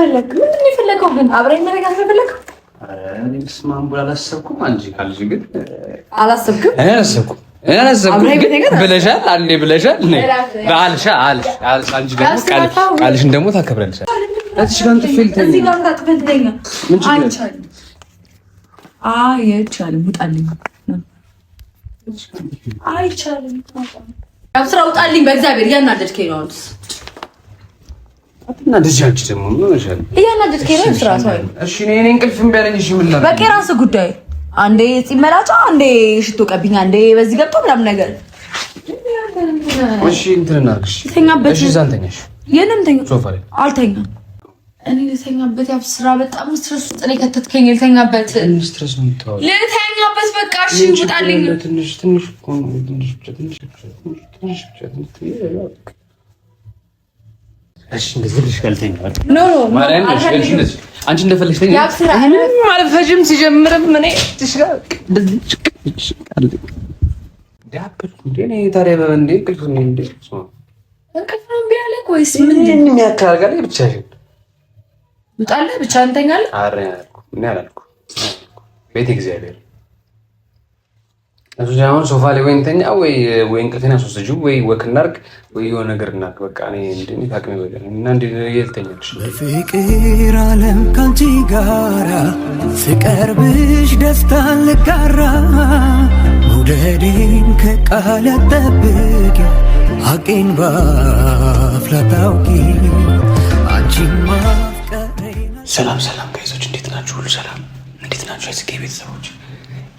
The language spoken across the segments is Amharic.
ፈለክ? ምንድን ነው የፈለከው ግን? አብረኝ መረጋት ፈለክ? እኔ ስማም ብላ አላሰብኩም። አንቺ ካልሽ ግን አላሰብኩም። እኔ አላሰብኩም ብለሻል። አንዴ ብለሻል። አንቺ ደግሞ ቃልሽን ደግሞ ታከብራለሽ። እዚህ ጋር ትፈልተኛ አይቻልም። ውጣልኝ። አይቻልም። ያው ስራ ውጣልኝ። በእግዚአብሔር እያናደድከኝ ነው። እና ደጃች ደግሞ ምን ሆነሻል? እያናደድከኝ ነው። ስራ ሰው እሺ፣ እኔ እንቅልፍ እምቢ አለኝ። እሺ፣ ምን ላድርግ? በቃ የራስህ ጉዳይ። አንዴ ፂመላጫ፣ አንዴ ሽቶ ቀብኝ፣ አንዴ በዚህ ገብቶ ምናምን ነገር። እሺ፣ እንትን እናድርግሽ። ተኛበት። እሺ፣ ዛንተኛሽ የለም ተኛ። ሶፋ ላይ አልተኛም። እኔ ልተኛበት። ያው ስራ በጣም ስትረስ ውስጥ ነው ከተትከኝ። ልተኛበት። ስትረስ ነው የምታወራው? ልተኛበት። በቃ እሺ፣ ውጣልኝ። ትንሽ እኮ ነው። ትንሽ እሺ፣ እንደዚህ ልሽ ካልተኛ ኖ ማርያም፣ እሺ፣ አንቺ እንደፈለግሽ ተኛ። ምንም አልፈጅም። ሲጀምርም ምን ትሽጋ እንደዚህ ቃል ዳፕል እንዴ ታዲያ በእንዴ እንቅልፍ ነው እንዴ? እንቅልፍ ነው ቢያለክ ወይስ ምን የሚያካርጋል? ብቻሽን ውጣልህ፣ ብቻ እንተኛለን። አረ ምን ያላልኩ ቤት እግዚአብሔር እሱ አሁን ሶፋ ላይ ወይ እንተኛ ወይ እንቅልፌን አስወስጂው ወይ ወክ እናድርግ ወይ የሆነ ነገር እናድርግ። በቃ እኔ እንደኔ ታቅሜ በቃ እና እንዴ የልተኛልሽ በፍቅር ዓለም ካንቺ ጋራ ስቀርብሽ ደስታን ልጋራ መውደዴን ከቃል ጠብቂ ሐቄን ባፍላ ታውቂ አንቺን ማፍቀሬን። ሰላም ጋይዞች፣ እንዴት ናችሁ? ሁሉ ሰላም? እንዴት ናችሁ? የጽጌ ቤተሰቦች፣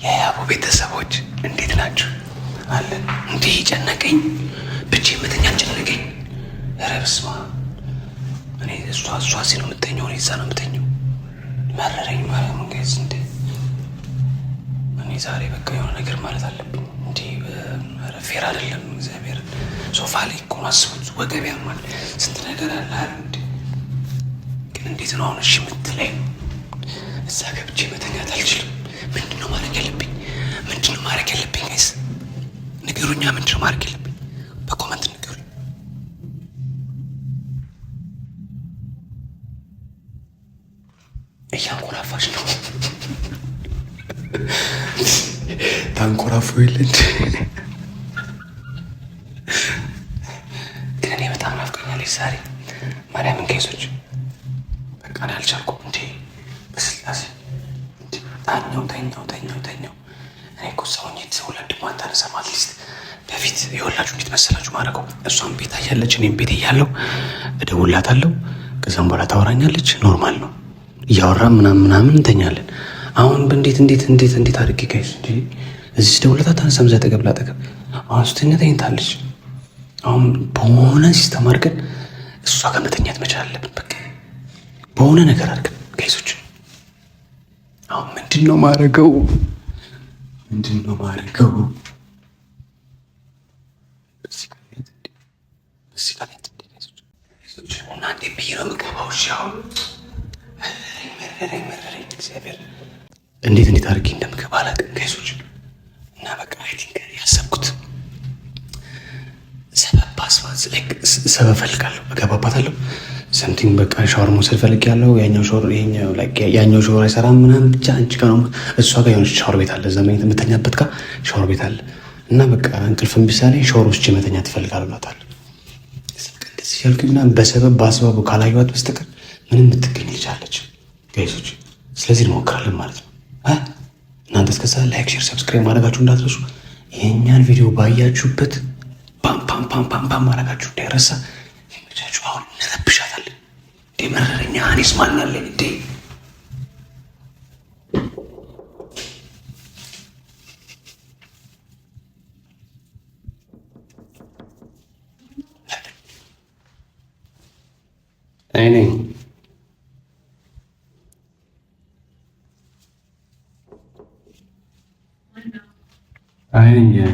የያቡ ቤተሰቦች እንዴት ናችሁ? አለን። እንዲህ ጨነቀኝ፣ ብቻዬን መተኛት ጨነቀኝ። ኧረ በስመ አብ። እኔ እሷ እዚህ ነው የምተኘው፣ እኔ እዛ ነው የምተኘው። መረረኝ ማርያምን ጋይዝ። እንደ እኔ ዛሬ በቃ የሆነ ነገር ማለት አለብኝ። እንዲህ ፌር አይደለም። እግዚአብሔር ሶፋ ላይ እኮ ነው አስቡት። ወገብ ያማል፣ ስንት ነገር አለ አይደል? ግን እንዴት ነው አሁን እሺ የምትለኝ? እዛ ገብቼ መተኛት አልችልም። ምንድነው ማድረግ ያለብኝ? ጋይስ ንገሩኛ። ምንድነው ማድረግ ያለብኝ? በኮመንት ንገሩኝ። እያንኮራፋች ነው። ታንኮራፉ የለ እንጂ ግን እኔ በጣም ናፍቀኛለች ዛሬ ማርያምን ጋይሶች። በቃ እኔ አልቻልኩም። እንዴ በስላሴ ተኛው። እኔ እኮ ሰውኝ የተሰውላድ ማታ ነሰማት ሊስት በፊት የወላችሁ እንዴት መሰላችሁ ማድረገው? እሷም ቤት እያለች እኔም ቤት እያለሁ እደውላታለሁ። ከዛም በኋላ ታወራኛለች። ኖርማል ነው እያወራን ምናምን እንተኛለን። አሁን እንዴት አድርጌ ጋይስ እንዴ እዚህ ደውለታ ታነሳም እዛ ጠገብ ላጠገብ አሁን ስተኛ ተኝታለች። አሁን በሆነ ሲስተም አድርገን እሷ ጋር መተኛት መቻል አለብን። በቃ በሆነ ነገር አድርገን ጋይሶች። አሁን ምንድነው ማድረገው? እዚህ ጋር እና እንዴ ብዬ ነው የምገባው? እሺ አሁን መረረኝ እግዚአብሔር። እንዴት አድርጌ እንደምገባ አላውቅም ጋይሶች። እና በቃ አይ ቲንክ ያሰብኩት ሰበብ ፈልጋለሁ፣ እገባባታለሁ ሰምቲንግ በቃ ሻወር መውሰድ ፈልጌያለሁ። ያኛው ሻወር አይሰራም ምናምን ብቻ አንቺ ጋር ነው እሷ ጋር የሆነች ሻወር ቤት አለ፣ ዘመን የምተኛበት ጋር ሻወር ቤት አለ እና በቃ እንቅልፍ እምቢ ሲለኝ ሻወር ውስጥ መተኛት እፈልጋለሁ እላታለሁ። እንደዚህ ያልኩኝ ምናምን በሰበብ በአስባቡ ካላየኋት በስተቀር ምንም የምትገኝ ልጅ አለች ጋይሶች። ስለዚህ እንሞክራለን ማለት ነው። እናንተ እስከዛ ላይክ፣ ሼር፣ ሰብስክራይብ ማድረጋችሁ እንዳትረሱ። የእኛን ቪዲዮ ባያችሁበት ፓም ማድረጋችሁ እንዳይረሳ። ይመቻችሁ። አሁን እንረብሻታለን። እንዴ መረረኛ እኔስ ማን አለኝ እንዴ? እኔ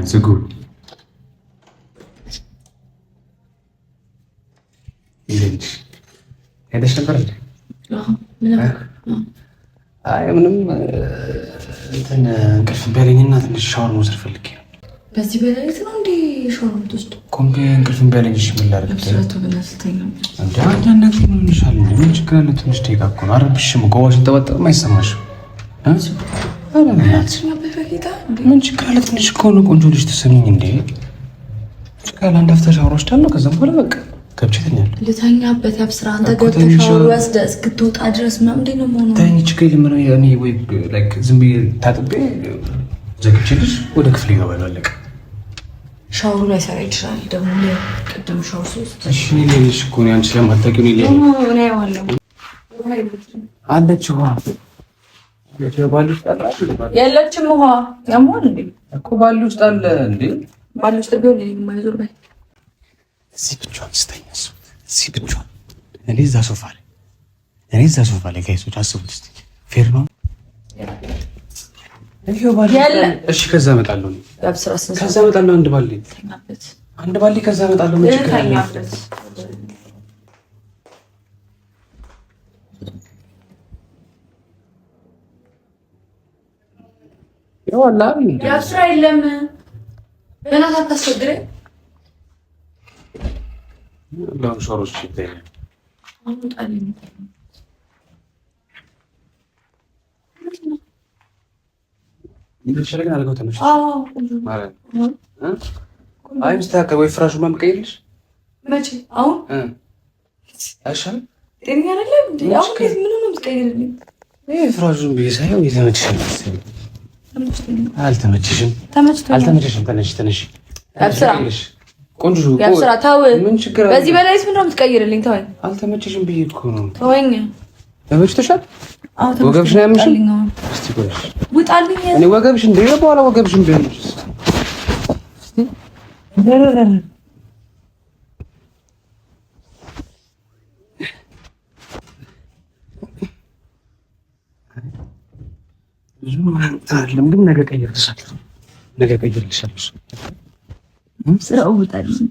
ዝጉ ሄደሽ ነበር እንዴ? አይ ምንም እንትን እንቅልፍ ቢያለኝና ትንሽ ሻወር መውሰድ ፈልጌ ነው። በዚህ በሌሊት ነው እንዴ ሻወር ውስጥ ኮምፒ እንቅልፍ ቢያለኝሽ ምን ላድርግ? አብስራቱ በናስተኛ እንዴ አንዳንድ ነገር ምን ይሻል? ምን ችግር አለ? ትንሽ ደቂቃ እኮ ነው። አረብሽም ቆዋሽን ተወጣም አይሰማሽም? ምን ችግር አለ? ትንሽ እኮ ነው። ቆንጆ ልጅ ትሰሚኝ እንዴ? ችግር አለ? አንድ አፍታ ሻወር ወስዳለሁ። ከዛም በኋላ በቃ ገብቼ ተኛለሁ። ልተኛበት ያብስራ አንተ ገብተህ ሻወር ወስደህ እስክትወጣ ድረስ ምናምን እንዴ ነው የምሆነው? ተኝ ችግር የለም። እኔ ወይ ላይክ ዝም ብዬ ታጥቤ ዘግቼልሽ ወደ ክፍል ይገባል። አለቀ። ሻወሩ ላይ ሰራ ይችላል ደግሞ ቅድም ሻወር ሶስት እሺ እኔ ልጅ እኮ ነው አንቺ ስለማታውቂው ነው ይለኝ ነው ያዋለው አለች ውሃ ባል ውስጥ አለ የለችም ውሃ ያሟል እንዴ እኮ ባል ውስጥ አለ እንዴ ባል ውስጥ ቢሆን የማይዞር ባይ እዚህ ብቻዋን ስተኛ እዚህ ብቻዋን እኔ እዛ ሶፋ ላይ ጋይሶች አስቡት እስቲ ፌር ነው እሺ ከዛ እመጣለሁ ከዛ እመጣለሁ አንድ ባሊ ከዛ እመጣለሁ ምን ችግር አለ ያው አላህ ያስራ የለም በእናትህ አታስቸግረኝ ለምን ሾሮች ይተኛል አውጣልኝ ይልሽልኝ አልገው ተነሽ ማለት አይ ምስተካከል ወይ ፍራሹን ማምቀይልሽ መቼ አሁን አይሻል ጤነኛ አይደለም እንዴ አሁን ምን ነው የምትቀይርልኝ ፍራሹን ቢሳየው የተመቸሽ አልተመቸሽም ተነሽ ያብስራ ቆንጆ ያብስራ ታው ምን ችግር አለ በዚህ በላይስ ምን ነው የምትቀይርልኝ ተወኝ አልተመቸሽም ብዬሽ እኮ ነው ተወኝ ተመችቶሻል ወገብሽ ነው ያምሽ እስቲ ቆይሽ ውጣልኝ እኔ ወገብሽ እንደ በኋላ ወገብሽ ቢሆንሽ እስቲ ብዙ አይደለም ግን ነገ ቀይርልሻለሁ ስራው ውጣልኝ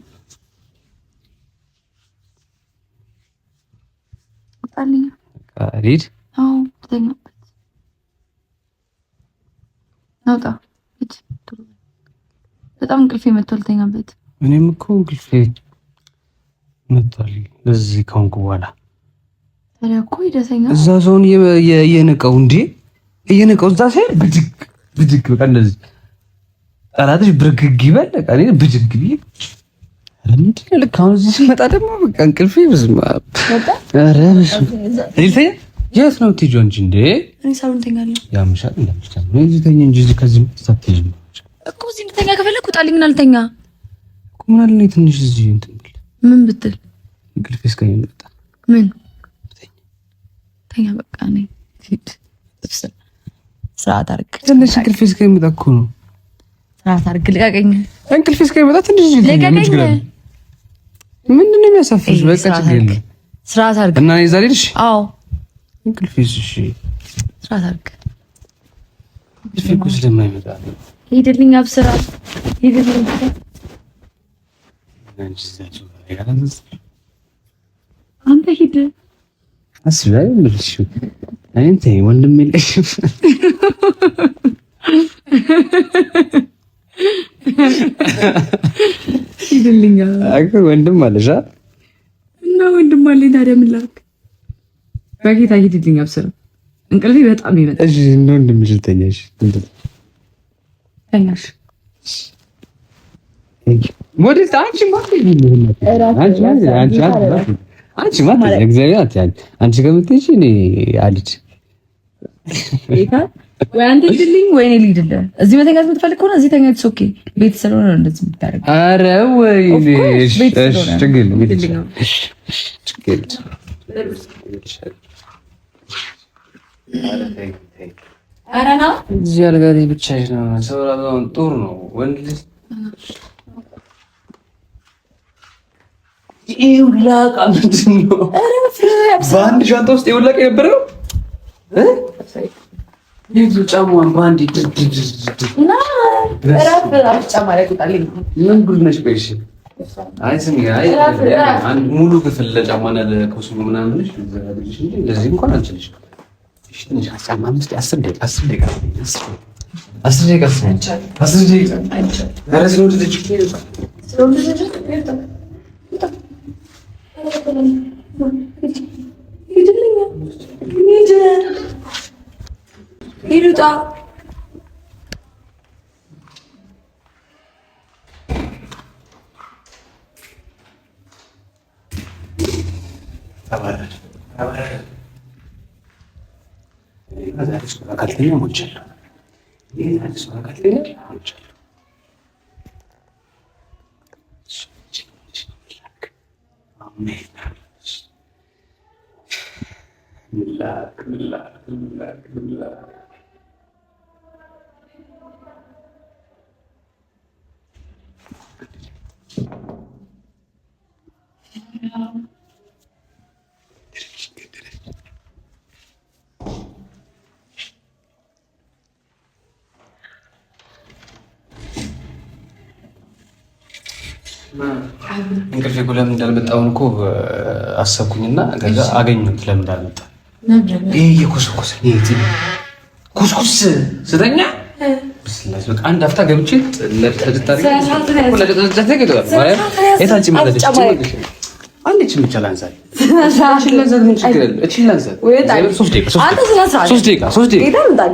ሪድ አዎ ተኛበት ናውጣ በጣም እንቅልፌ መጥቷል ተኛበት እኔም እኮ እንቅልፌ መጥቷል ለዚህ ከሆንኩ በኋላ ታዲያ እኮ ይደሰኛ እዛ ሰውን እየነቀው እዛ ሳይል ብድግ በቃ እንደዚህ ጠላትሽ ብርግግ ይበል በቃ እኔ ብድግ ብዬ ምንድን ነው ልክ አሁን እዚህ ስመጣ ደግሞ በቃ እንቅልፌ ብዝማ ኧረ የት ነው የምትሄጂው አንቺ እንዴ እኔ ሳሎን ተኛለሁ ያምሻል እንደምትተኛ ነው እዚህ ተኛ እንጂ እዚህ ከዚህ ሳትሄጂ እኮ እዚህ እንድተኛ ከፈለኩ ውጣልኝና አልተኛ እኮ ምን አለ እኔ ትንሽ እዚህ እንትን ብል ምን ብትል እንቅልፌ እስከሚመጣ ምን ተኛ በቃ እኔ ስርዓት አድርግ ትንሽ እንቅልፌ እስከሚመጣ እኮ ነው ስርዓት አድርግ ልቀቀኝ እንቅልፌ እስከሚመጣ ትንሽ እዚህ ልቀቀኝ ምንድን ነው የሚያሳፍርሽ በቃ ችግር የለም ስርዓት አድርግ እና እኔ ዛሬ ልሽ አዎ እንቅልፌ እሺ ስርዓት አድርግ እንቅልፌ እኮ ስለማይመጣ ሂድልኝ አብስራ ሂድልኝ አንተ ሂድ አስበይ ምንሽ አንተ ወንድም የለሽም ሂድልኝ አከ ወንድም አለሽ እና ወንድም አለኝ ታዲያ ምን ላድርግ በጌታ ሂድልኝ አብስራ እንቅልፌ በጣም ይመጣ እሺ ነው ወንድምሽ ተኛሽ ተኛሽ ወዴት አንቺ ማለት እግዚአብሔር አንቺ ከምትሄጂ እኔ አልሄድ ወይ አንተ ሂድልኝ ወይ እኔ ልሂድልህ። እዚህ መተኛት የምትፈልግ ከሆነ እዚህ ተኛ። ኦኬ ቤት ስለሆነ ነው እንደዚህ የምታደርገው። ኧረ ወይኔ ችግር ኧረ ና እዚህ አልጋ ላይ ብቻሽን ነው። ሰው ራሱን ጦር ነው ወንድ ልጅ ይውላቃ ምንድን ነው? በአንድ ሻንጣ ውስጥ ይውላቅ የነበረው ይዙ ጫማን በአንድ ምን ጉድ ነሽ? ቆይ እሺ፣ አይ ስሚ፣ አይ አንድ ሙሉ ክፍል ለጫማና ለኮስሞ ምናምን ነሽ ዘጋድልሽ እንጂ እንደዚህ እንኳን አልችልሽ። እሺ ትንሽ 10 ደቂቃ 10 ደቂቃ ካልተኛ ሞቻለሁ። እንቅልፌ እኮ ለምን እንዳልመጣሁ እኮ አሰብኩኝና ከዛ አገኘሁት። ለምን እንዳልመጣ ይሄ የኮሰኮሰኝ ኩስኩስ ስተኛ ብስላሽ በቃ አንድ አፍታ ገብቼ አንዴችን ብቻ ላንሳት።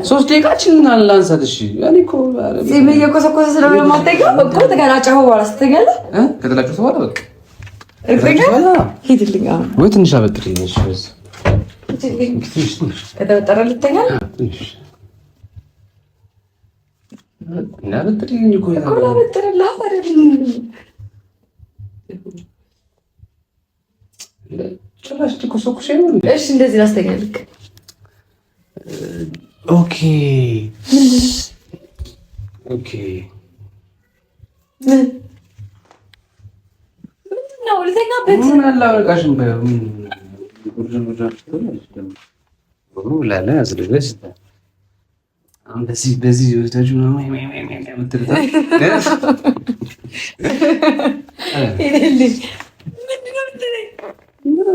ሶስት ደቂቃችን ላንሳት። እሺ እኔ እኮ እየኮሰኮሰ ስለማታውቂው እኮ ተገላጨሁ በኋላ ስትገለህ ከተላጨሁ በኋላ በቃ ሂድልኝ ወይ ትንሽ አበጥሪኝ። እሺ ከተበጠረ ልተኛ እና አበጥሪኝ እኮ ላበጥርልህ አይደል? ጭራሽ ኮሰኮሰ ነው። እሺ እንደዚህ ላስተኛልክ። ኦኬ ነው ልተኛበት። ምን አላወቃሽም? በዚህ ወስዳችሁ ነው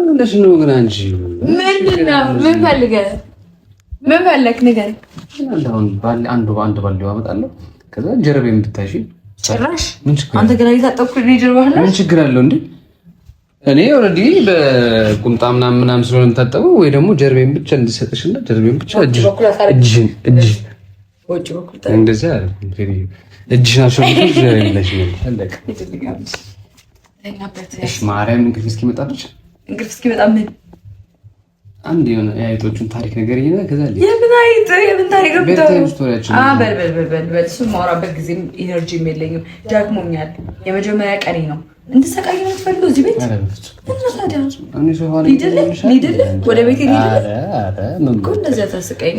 ምንድነው ነው ግን አንቺ ምንድነው? ምን ፈልገህ ንገረኝ። አንድ ባልዲ አመጣለሁ። ከዛ ጀርቤን ብታሺ ጭራሽ አንተ ገና እየታጠብኩ ጀርባህ ምን ችግር አለው እንዴ? እኔ ኦልሬዲ በቁምጣ ምናምን ስለሆነ የምታጠበው ወይ ደግሞ ጀርቤን ብቻ እንድሰጥሽና ጀርቤን ብቻ እጅሽን እንደዚያ እጅሽን አሸንፈሽ ጀርቤለሽ ነው አለቀ። እሺ ማርያም እንቅልፍ እስኪመጣልሽ ምን አንድ የሆነ የአይጦቹን ታሪክ ነገር ይሄን ከዛ የምን ታሪክ ነው? በል እሱን ማውራበት ጊዜም ኢነርጂም የለኝም። ደክሞኛል። የመጀመሪያ ቀኔ ነው። እንድሰቃይ ነው የምትፈልገው እዚህ ቤት? ሊድልህ ወደ ቤት እኮ እንደዚያ ታስቀኝ።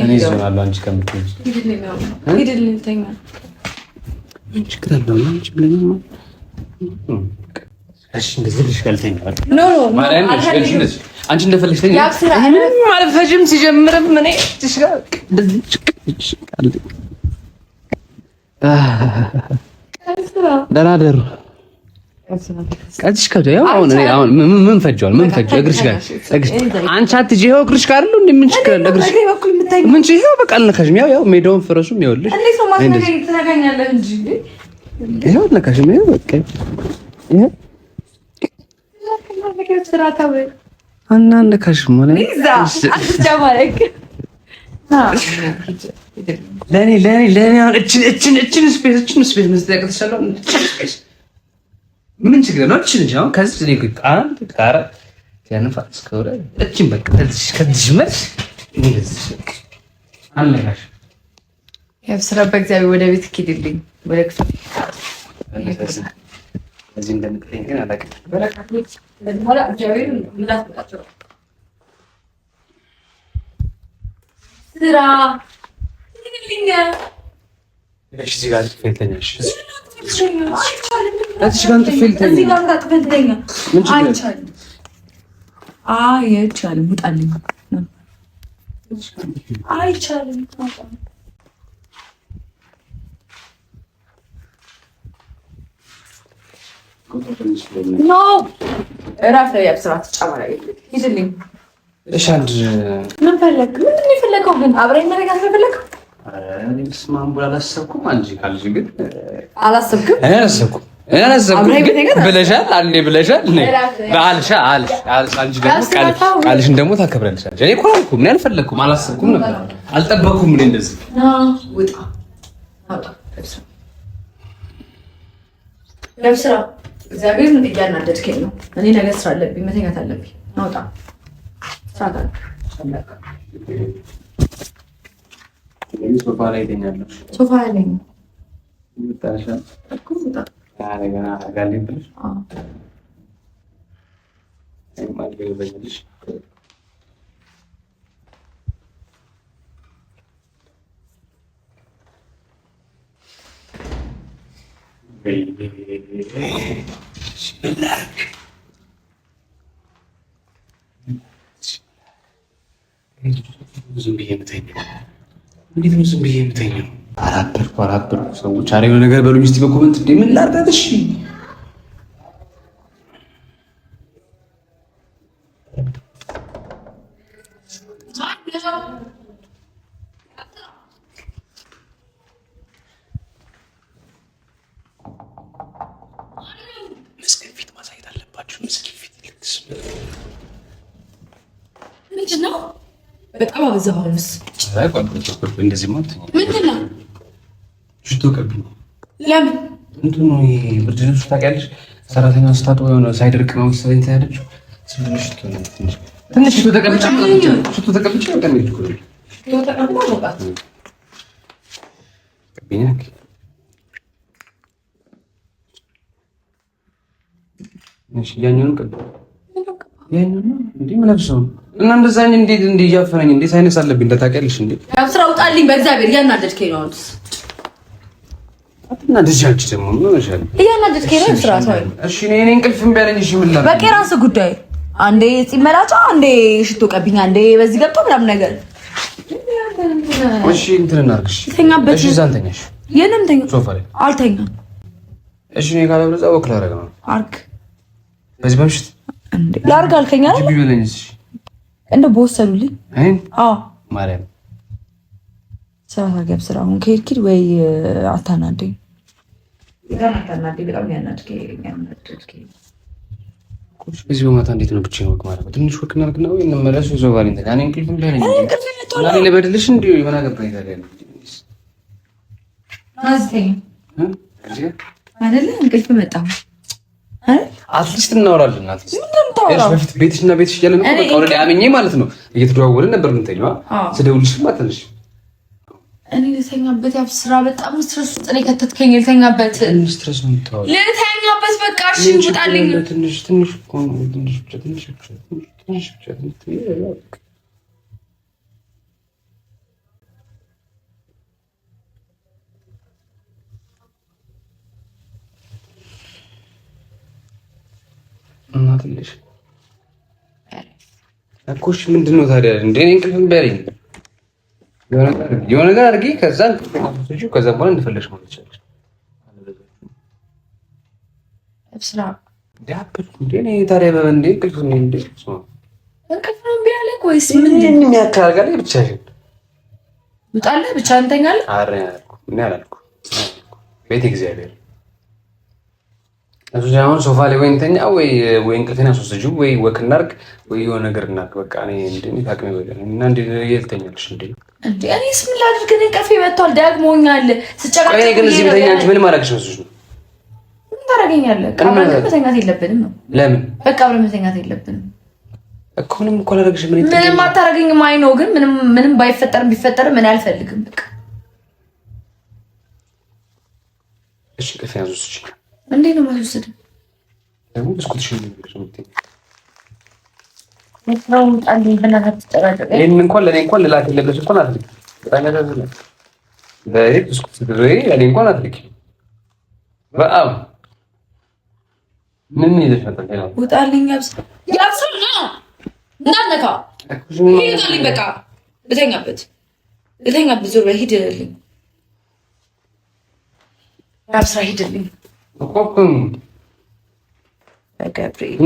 ሂድልኝ ተኛ። አንቺ እንደፈለግሽ ተኛ። ምንም አልፈጅም። ሲጀምርም እኔ ደህና ደሩ ቀጥሽ ከደ ያው አሁን ምን ፈጀዋል? እግርሽ ጋር አንቺ አትጂ ይኸው እግርሽ ጋር አይደል እንዴ? ምን ችግር አለ? እግርሽ ምን ይኸው በቃ አልነካሽም። ያው ሜዳውን ፈረሱም ይኸውልሽ ይኸው አልነካሽም። ይኸው በቃ ይኸው አናነካሽም ማለት ለኔ እችን ስፔስ መስጠት ስፔስ ምን ችግር ነው? እችን እንጂ አሁን ከዚህ እኔ አንድ ካራ ያንፋስ ከወረ እችን በቃ ከዚህ መልስ እንደዚህ አለጋሽ ያብስራ በእግዚአብሔር ወደ ቤት ኪድልኝ ወደ ክፍል እዚህ እንደምትለኝ ግን አላውቅም። በረካት ለሞላ እግዚአብሔር እንዳትጣጣው ስራ ይልኛ እሺ እዚህ ጋር ትፈልተኛሽ እዚህ ጋር ትፈልተኛ አይቻልም። ውጣልኝ። አይቻልም። ኖ እራፍ ላይ ያብስራት ጫማራ ይልኝ። እሺ አንድ ምን ፈለክ? ምንድን ነው የፈለከው? ግን አብረን መረጋጋት ፈለክ? ስማም ብላ አላሰብኩም። አንቺ ካልሽ ግን አላሰብኩም ብለሻል። አንዴ ብለሻል። አንቺ ደግሞ ቃልሽን ደግሞ ታከብራለሽ። እኔ እኮ አልኩ ምን አልፈለኩም፣ አላሰብኩም ነበር፣ አልጠበኩም። እኔ እንደዚህ ውጣ ለብስራ እግዚአብሔር ምን እያናደድከኝ ነው? እኔ ነገ ስራ አለብኝ፣ መተኛት አለብኝ። አውጣ ስራ ጋር ሶፋ ላይ ተኛለሁ። ሶፋ ላይ ነው ይጣላል እኮ ውጣ ገና ጋሊም ብለሽ ዝም ብዬ የምተኛው እንዴት ነው? ዝም ብዬ የምተኛው አላበርኩ ሰዎች ኧረ የሆነ ነገር በሉኝ እስኪ በኮመንት። እንደ ምን ላድርጋት? እሺ ምስኪን ፊት ማሳየት አለባችሁ። ምስኪን ፊት ምንድን ነው? በጣም አበዛኸውስ። እንደዚህ ማለት ምንድን ነው? ሽቶ ቀብኝ። ለምን? እንትን ነው ይሄ ብርድ ልብሱ ታውቂያለሽ፣ ሰራተኛ ስታጥበው የሆነ ሳይደርቅ ነው መሰለኝ ያለችው። ትንሽ ሽቶ ተቀብቼ እና እንደዛ እንዴት እያፈነኝ እንዴት ሳይነስ አለብኝ እንደታውቂያለሽ እንዴ? ስራ ውጣልኝ፣ በእግዚአብሔር እያናደድከኝ ነው። እና እንደዚህ አንቺ ደግሞ ምን ሆነሻል? እያናደድከኝ ነው። ስራ ሰው እሺ፣ እኔ እንቅልፍ እምቢ አለኝ። እሺ ምን ላድርግ? በቃ የራስህ ጉዳይ። አንዴ ፂመላጫ፣ አንዴ ሽቶ ቀብኝ፣ አንዴ በዚህ ገብቶ ምናምን ነገር። እሺ እንትን እናድርግሽ። ተኛበት። እሺ እዛ እንተኛሽ። የለም ተኛ። ሶፋ ላይ አልተኛም። እሺ እኔ ካለብለዛ ወክ ላደርግ ነው። አርግ በዚህ በምሽት እንዴ ላርግ አልከኝ አይደል? ጂቢ በለኝስ እንደ በወሰዱልኝ። አዎ ማርያም ስራ ታገብ ስራ አሁን ከሄድኪድ ወይ አታናደኝ። በጣም አታናደኝ። በጣም ያናደድከኝ። በዚህ በማታ እንዴት ነው ብቻዬን ወክ ማድረግ? ትንሽ ወክ እናድርግና ወይ እንመለስ። ይዘው ባሪን ተጋኔ እንቅልፍ እምቢ አለኝ። እና እኔ ልበድልሽ እንዴ? ምን አገባኝ ታዲያ? አዝተኝ አይደለ? እንቅልፍ መጣ አትሊስት እናወራለን። በፊት ቤትሽና ቤትሽ እያለን እኮ በቃ ወደ አምኜ ማለት ነው እየተደዋወልን ነበር የምንተኛው። ስደውልሽም አትነሽ። እኔ ልተኛበት ያው ስራ በጣም ስትረስ ውስጥ ነው የከተትከኝ። ልተኛበት ስትረስ ነው የምታወራው? ልተኛበት በቃ እሺ ውጣልኝ። ትንሽ እናትልሽ እኮ እሺ፣ ምንድን ነው ታዲያ? እንደ እኔ እንቅልፍ እምቢ አለኝ። የሆነ ነገር አድርጊ፣ ከዛ ከዛ በኋላ እንደፈለግሽ ማለት ይችላል። ስራ ዳብል እንደ እኔ ታዲያ በእንደ እንቅልፍ ነው እንደ እንቅልፍ ነው እምቢ አለኝ ወይስ ምን የሚያካል ጋር ብቻሽን ውጣለህ? ብቻ እንተኛለን? ኧረ እኔ አላልኩም። ቤት እግዚአብሔር እሱ አሁን ሶፋ ላይ ወይ እንተኛ ወይ እንቅልፌን አስወስጂው ወይ ወክ እናድርግ ወይ የሆነ ነገር እናድርግ። በቃ እኔ እንደኔ ታቅሜ በቃ እና እንዴ የልተኛልሽ እንዴ? እኔስ ምን ላድርግ? እኔ እንቅልፌ መጥቷል፣ ደግሞኛል። ስጨቃጨቅ እኔ ግን እዚህ በተኛ አንቺ ምን ማድረግሽ ነው? ምን ታደርገኛለህ? አብረን መተኛት የለብንም ነው? ለምን? በቃ አብረን መተኛት የለብንም እኮ ምንም እኮ አላደርግሽም። ምንም አታደርገኝም። አይ ነው ግን ምንም ባይፈጠርም ቢፈጠርም ምን አልፈልግም። በቃ እሺ እንቅልፌን አስወስጂ። እንዴት ነው የማስወስድ? ደግሞ ብስኩትሽን ነው ይሄን እንኳን ለኔ እንኳን ልላት የለብሽ እንኳን አትልቂ። በጣም ያሳዝናል። በሬት ብስኩት ድሬ ለኔ እንኳን አትልቂ። በጣም ምን ይዘሽ መጣ? ውጣልኝ። ያብስል ነው እንዳትነካ። ሂድልኝ። በቃ ልተኛበት ዙር በል ሂድልኝ። ያብስራ ሂድልኝ። ኮኮም ገብርኤል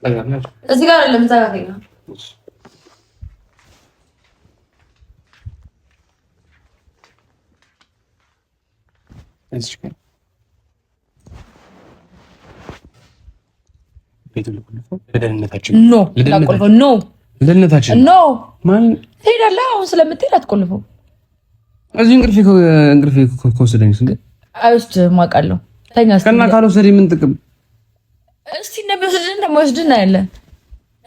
እዚህ ጋር አይደለም እዛ ጋር ተኛ። ለደህንነታችን ኖ ለቆልፈው ኖ ለደህንነታችን ኖ ማን ትሄዳለህ? አሁን ስለምትሄድ አትቆልፈው። እዚህ እንቅልፌ ከወሰደኝ እንዴ አይወስድህም አውቃለሁ። ተኛ ከና ካልወሰደኝ ምን ጥቅም? እስቲ እንደሚወስድህ እንደማይወስድህ እናያለን።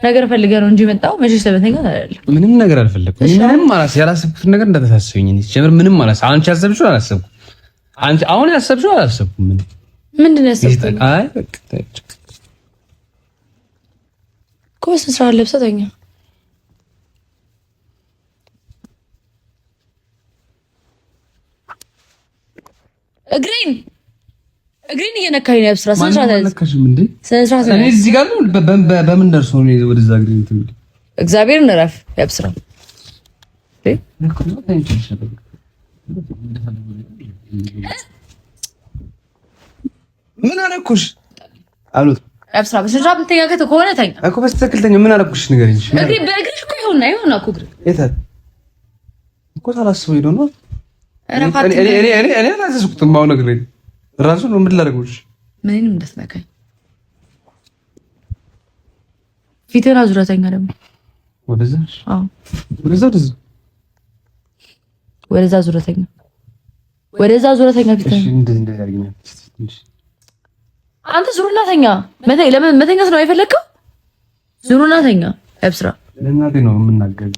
ነገር ፈልገህ ነው እንጂ መጣው መቼስ ተበተኛ አይደለም። ምንም ነገር አልፈለኩም። ምንም ማለት ያላሰብኩት ነገር እንዳታሳስበኝ እንዴ ጀምር። ምንም ማለት አንቺ ያሰብሽው አላሰብኩም። አንቺ አሁን ያሰብሽው አላሰብኩም። ምንድን ነው ያሰብኩት? አይ በቃ ኮስ ስራ ለብሰህ ተኛ። እግሬን እየነካኝ ነው። ስራ ስንት ሰዓት አልነካሽም እንዴ? እኔ እዚህ ጋር ነው በምን ደርሶ ነው ወደዛ እግሬን ትምል? እግዚአብሔር ነረፍ ያብስራ ምን አለኩሽ አሉት። ያብስራ በስንት ሰዓት ተኛ ከሆነ ተኛ እኮ በስተክል ተኛ። ምን አለኩሽ ንገሪኝ። እግሬ በእግርሽ እኮ ይሆን እኮ እግሬ የታት እኮ ታላስበው ይዶ ነው። እኔ አላዘዝኩትም። አሁን እግሬን ራሱ ነው ምን ላደርገውሽ? ምንም እንዳትነካኝ። ፊቴን አዙረተኛ ደግሞ ወደዛ። አዎ ወደዛ ዙረተኛ ፊቴን። እሺ እንደዚህ አድርጊኝ። አንተ ዙሩና ተኛ። ለምን መተኛት ነው የፈለከው? ዙሩና ተኛ። ያብስራ ለእናቴ ነው የምናገር።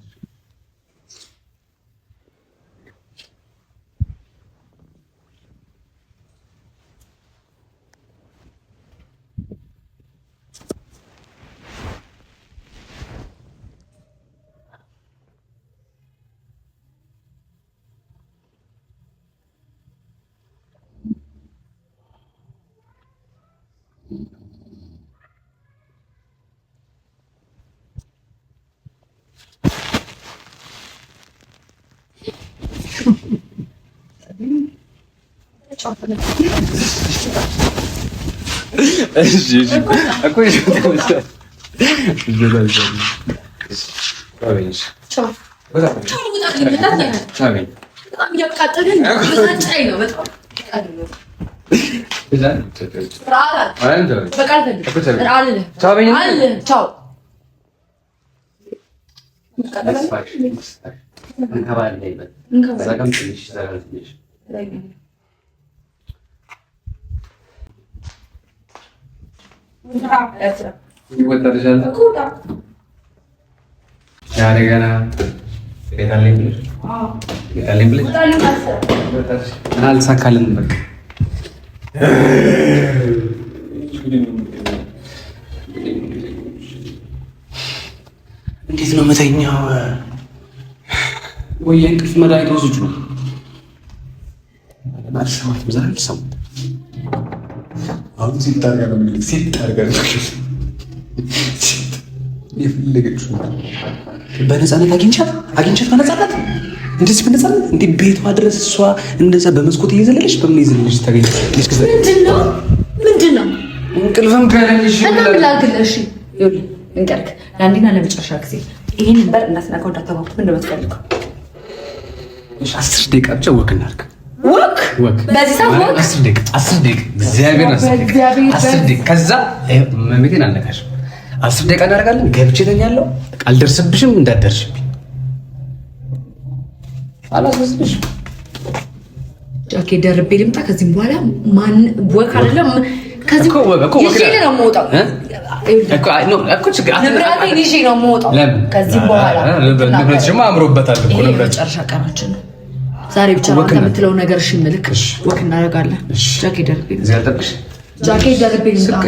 እንዴት ነው መተኛው? ወይ የእንቅልፍ መድኃኒት ወስጁ አልሰማትም። ዛሬ አልሰማትም። አሁን ሲታርጋ ነው የሚል ሲታርጋ ነው የፈለገችው በነፃነት አግኝቻት በነፃነት እንደዚህ በነፃነት እንዴ ቤቷ ድረስ እሷ እንደዛ በመስኮት እየዘለለች በምን ይዘለለች ታገኛለች? ምንድን ነው እንቅልፍም ከለሽ እናብላግልሽ ይኸውልህ እንቀርክ ለአንዴና ለመጨረሻ ጊዜ ይሄን ነበር እናስናቀው እንዳታባኩት እንደምትፈልገው 10 ደቂቃ ብቻ ወክ እናድርግ። ወክ በዚህ ሰዓት ወክ 10 ደቂቃ እግዚአብሔር 10 ደቂቃ ከዛ መሜቴን አልነካሽም። 10 ደቂቃ እናደርጋለን። ገብቼ ተኛለሁ። አልደርስብሽም እንዳትደርሽብኝ አላስመስልሽ። ኦኬ ደርቤ ልምጣ። ከዚህም በኋላ ማን ወክ አይደለም ከዚህ ይዤ ነው የምወጣው። ንብረቴን ይዤ ነው የምወጣው ከዚህ በኋላ። ንብረትሽማ አምሮበታል እኮ ንብረት መጨረሻ ቀናችን ነው ዛሬ ብቻ ነው የምትለው ነገር። እሺ ምልክ ወክ እናደርጋለን። ጃኬት ደርቤ ልምጣ።